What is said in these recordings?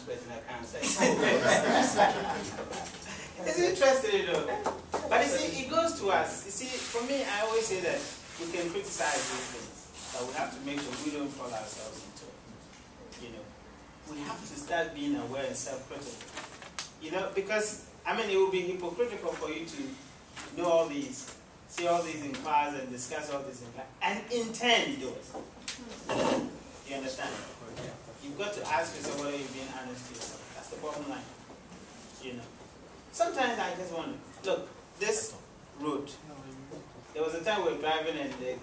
person I can't say. It's interesting, you know. But you see, it goes to us. You see, for me, I always say that we can criticize these things, but we have to make sure we don't fall ourselves into it. You know, we have to start being aware and self-critical. You know, because, I mean, it would be hypocritical for you to know all these, see all these in class and discuss all this in class, and intend to do it. You understand? You've got to ask yourself whether you're being honest to yourself. That's the bottom line. You know. Sometimes I just wonder, look, this road, there was a time we were driving and there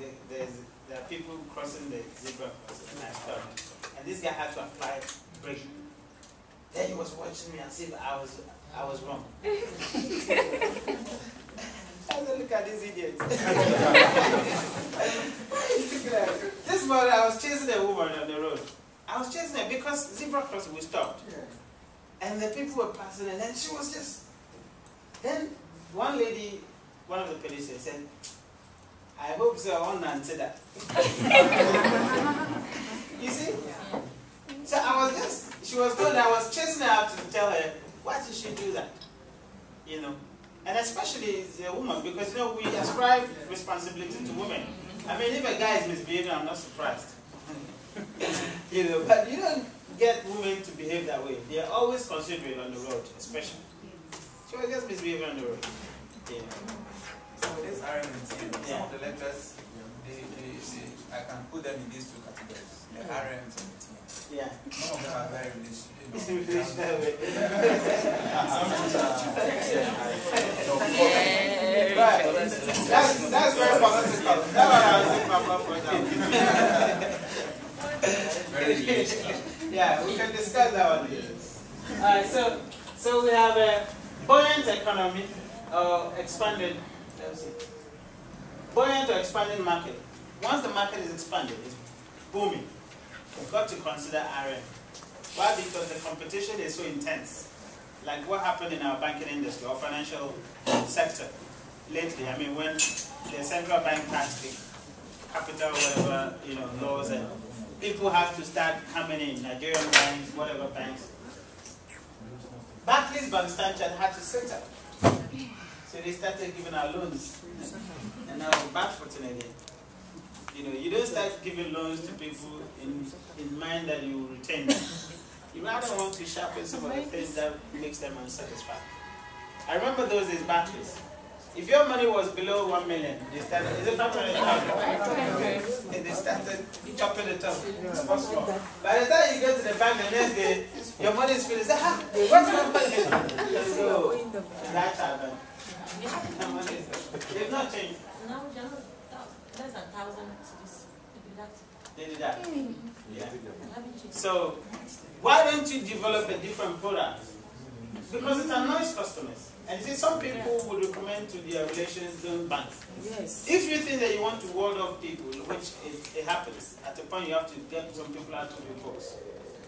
are people crossing the zebra crossing, and I stopped. And this guy had to apply brake. Then he was watching me and see if I was wrong. I said, look at this idiot. This morning I was chasing a woman on the road. I was chasing her because zebra crossing, we stopped. And the people were passing and then she was just... Then one lady, one of the police said, I hope so, I won't answer that. You see? So I was just, she was good, I was chasing her out to tell her, why did she do that? You know? And especially as a woman, because you know, we ascribe responsibility to women. I mean, if a guy is misbehaving, I'm not surprised. You know, but you don't get women to behave that way. They are always considerate on the road, especially. She was just misbehaving on the road. Yeah. So with this RM and TM, some of the letters, I can put them in these two categories, the RMs and the TM. Yeah. Some of them are very relational. Right. That's very political. That's what I was thinking about for now. Very relational. Yeah, we can discuss that one. Alright, so we have a buoyant economy, expanded, let's see, buoyant or expanding market. Once the market is expanded, it's booming. You've got to consider RM. Why? Because the competition is so intense. Like what happened in our banking industry or financial sector lately. I mean, when the central bank passed the capital, whatever, you know, laws, and people have to start coming in, Nigerian banks, whatever banks. Barclays Bank Standard had to set up. So they started giving our loans. And now we're back for again. You know, you don't start giving loans to people in mind that you will retain them. You rather want to sharpen some of the things that makes them unsatisfied. I remember those days, Barclays. If your money was below 1 million, they started, is it 500,000? And they started chopping it up. By the time you go to the bank the next day, your money is finished. What's my money? Let's go. That's how done. They've not changed. No, less than 1,000 They did that. Yeah. So, why don't you develop a different product? Because it annoys customers. And you see, some people would recommend to their relations don't bank. Yes. If you think that you want to ward off people, which it happens, at a point you have to get some people out of your books.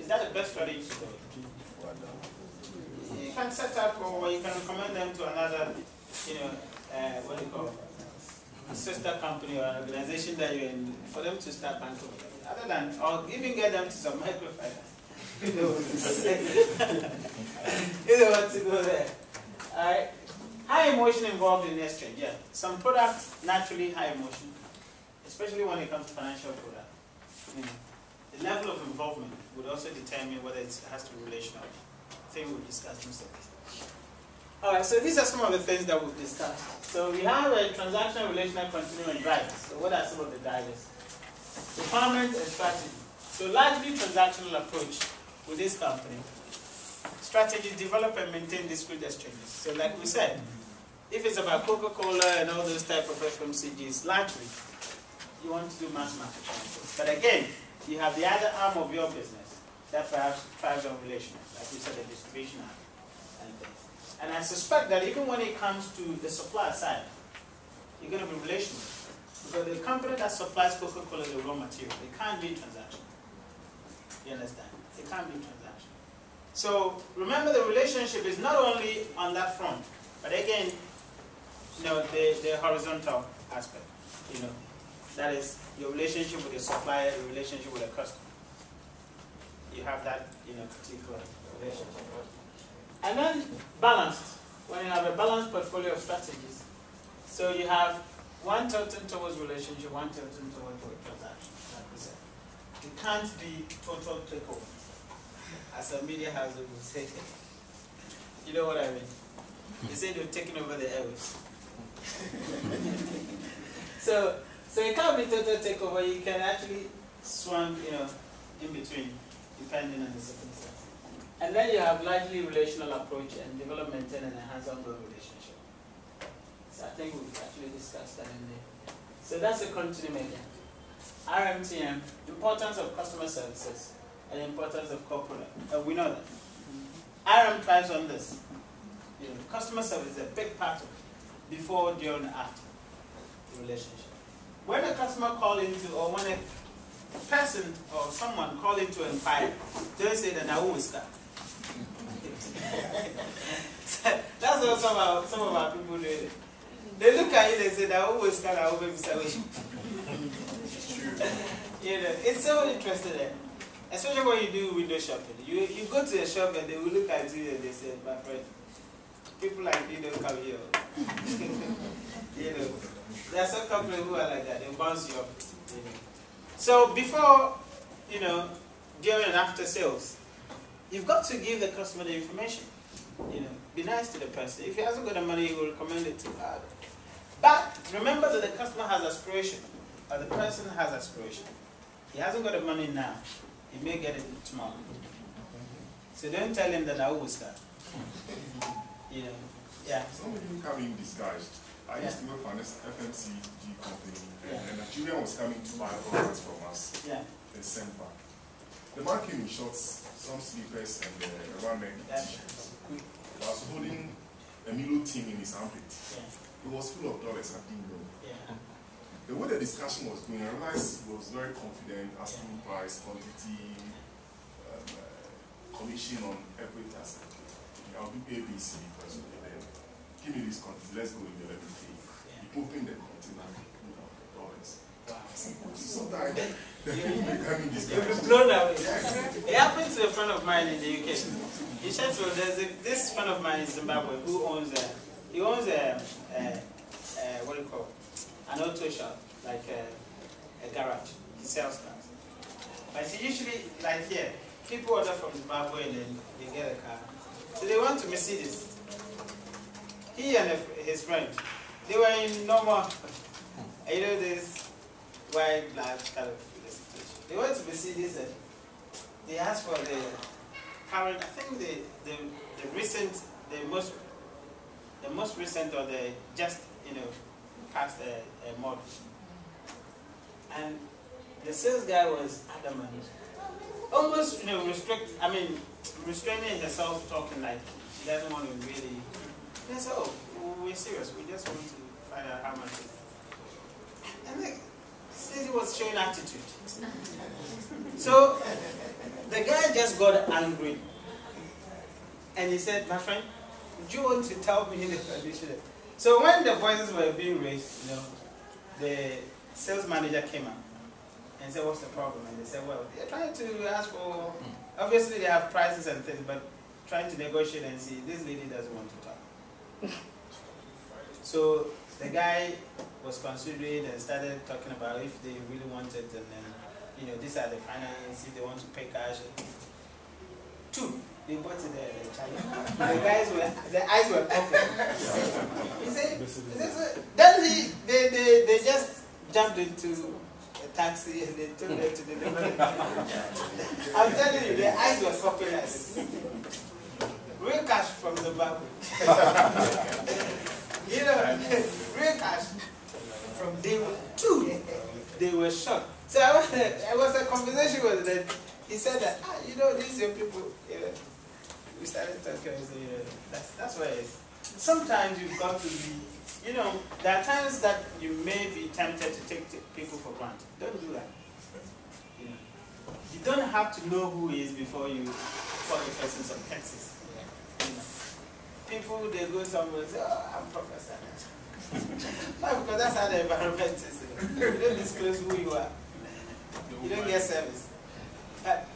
Is that the best strategy to do? You can set up, or you can recommend them to another, you know, what do you call it? A sister company or an organization that you're in, for them to start banking. Other than, or even get them to some microfinance. You know what to go there. Alright. High emotion involved in exchange, yeah. Some products naturally high emotion, especially when it comes to financial products. You know, the level of involvement would also determine whether it has to be relational. I think we'll discuss most of this. Alright, so these are some of the things that we've discussed. So we have a transactional, relational, continuum, and drivers. So what are some of the drivers? Requirement and strategy. So largely transactional approach with this company. Strategy, develop and maintain discrete exchanges. So like we said, if it's about Coca-Cola and all those type of FMCGs, largely, you want to do mass market transfers. But again, you have the other arm of your business that perhaps thrives on relational, like we said, the distribution arm and things. And I suspect that even when it comes to the supply side, you're going to be relational. Because the company that supplies Coca-Cola the raw material, it can't be transactional. You understand? It can't be transactional. So remember, the relationship is not only on that front, but again, you know, the horizontal aspect. You know, that is your relationship with the supplier, your relationship with the customer. you have that particular relationship. And then balanced, when you have a balanced portfolio of strategies. So you have one tilting towards relationship, one tilting towards transaction, like we said. It can't be total takeover, as a media house would say. You know what I mean? They say they've taken over the airwaves. So it can't be total takeover. You can actually swing, in between, depending on the circumstance. And then you have largely relational approach and develop, maintain, and enhance ongoing relationship. So I think we've actually discussed that in there. So that's the continuum again. RMTM, importance of customer services and the importance of core product. We know that. RM thrives on this. Customer service is a big part of it, before, during, and after the relationship. When a customer calls into, or when a person or someone calls into inquire, don't say that now is that. That's what some of our people do. They look at you and say that always can I over it's so interesting, especially when you do window shopping. You go to a shop and they will look at you and they say, my friend, people like you don't come here. There are some companies who are like that. They bounce you up. So before, during and after sales, you've got to give the customer the information. Be nice to the person. If he hasn't got the money, he will recommend it to others. But remember that the customer has aspiration, or the person has aspiration. He hasn't got the money now. He may get it tomorrow. So don't tell him that I will start. Yeah. Some of you come in disguised. I used to work for an FMCG company, and Nigeria was coming to buy products from us. Yeah. They sent back. The man came in shorts, some slippers, and a round neck t-shirts. He was holding a Milo tin in his armpit. Yeah. It was full of dollars, I didn't know. Yeah. The way the discussion was going, I realized he was very confident, asking price, quantity, commission on every task. I'll do ABC first, then give me this quantity, let's go in there, let me pay. He opened the container, the dollars. Sometimes the people becoming this guy. You'll be blown away. It happened to a friend of mine in the UK. In Sheffield, there's this friend of mine in Zimbabwe who owns what do you call it? An auto shop, like a garage. He sells cars. But he usually, like here, people order from Zimbabwe and then they get a car. So they went to Mercedes. He and his friend, they were in normal, this white, black kind of situation. They went to Mercedes and they asked for the current, I think the most recent or the just, past model. And the sales guy was adamant. Almost, restraining herself talking like she doesn't want to really. They said, oh, we're serious. We just want to find out how much it is. And since he was showing attitude. So the guy just got angry. And he said, my friend, do you want to tell me the condition? So when the voices were being raised, the sales manager came up and said, what's the problem? And they said, well, they're trying to ask for, obviously they have prices and things, but trying to negotiate and see, this lady doesn't want to talk. So the guy was considering and started talking about if they really want it, and then, these are the finances, if they want to pay cash. 2, they bought it there, the eyes were open. He said, then they just jumped into a taxi and they took them to the delivery. I'm telling you, their eyes were popping like this. Real cash from Zimbabwe. Real cash from day 2. They were shocked. So it was a conversation with them. He said that, these young people, we started talking and said, that's why it is. Sometimes you've got to be, there are times that you may be tempted to take people for granted. Don't do that. You don't have to know who he is before you call the person some Texas. People, they go somewhere and say, oh, I'm Professor. Why? Because that's how the environment is. You don't disclose who you are. You don't get service.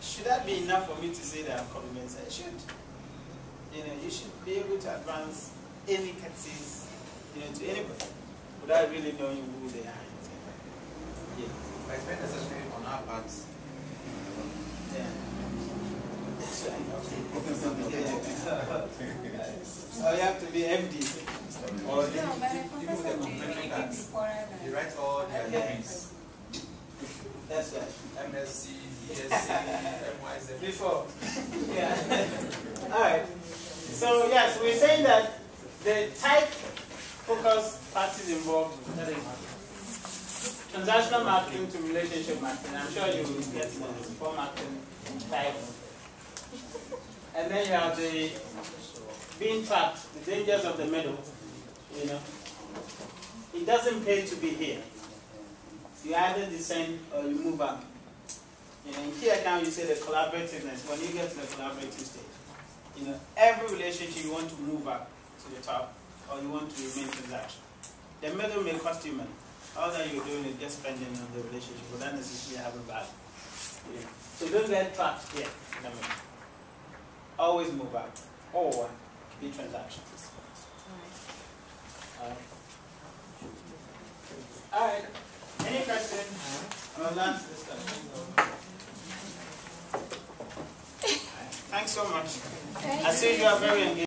Should that be enough for me to say that I'm complimented? It should. You should be able to advance any cases, to anybody without really knowing who they are. Yeah. But it's very necessary on our part. Yeah. Oh, you have to be MD. Or they give the complimentary cards. They write all their degrees. That's right. MSc, BSc, MYZ. Before. Yeah. Alright. So yes, we're saying that the type focus parties involved, that is transactional marketing to relationship marketing. I'm sure you will get to know this for marketing type. And then you have the being trapped, the dangers of the middle. It doesn't pay to be here. You either descend or you move up. In key account, you say the collaborativeness. When you get to the collaborative stage, every relationship you want to move up to the top, or you want to remain transactional. The middle may cost you money. All that you're doing is just spending on the relationship, without necessarily having value. So don't get trapped here in the middle. Always move up, or be transactional. All right. Any questions? Our last discussion. Thanks so much. I see you are very engaged.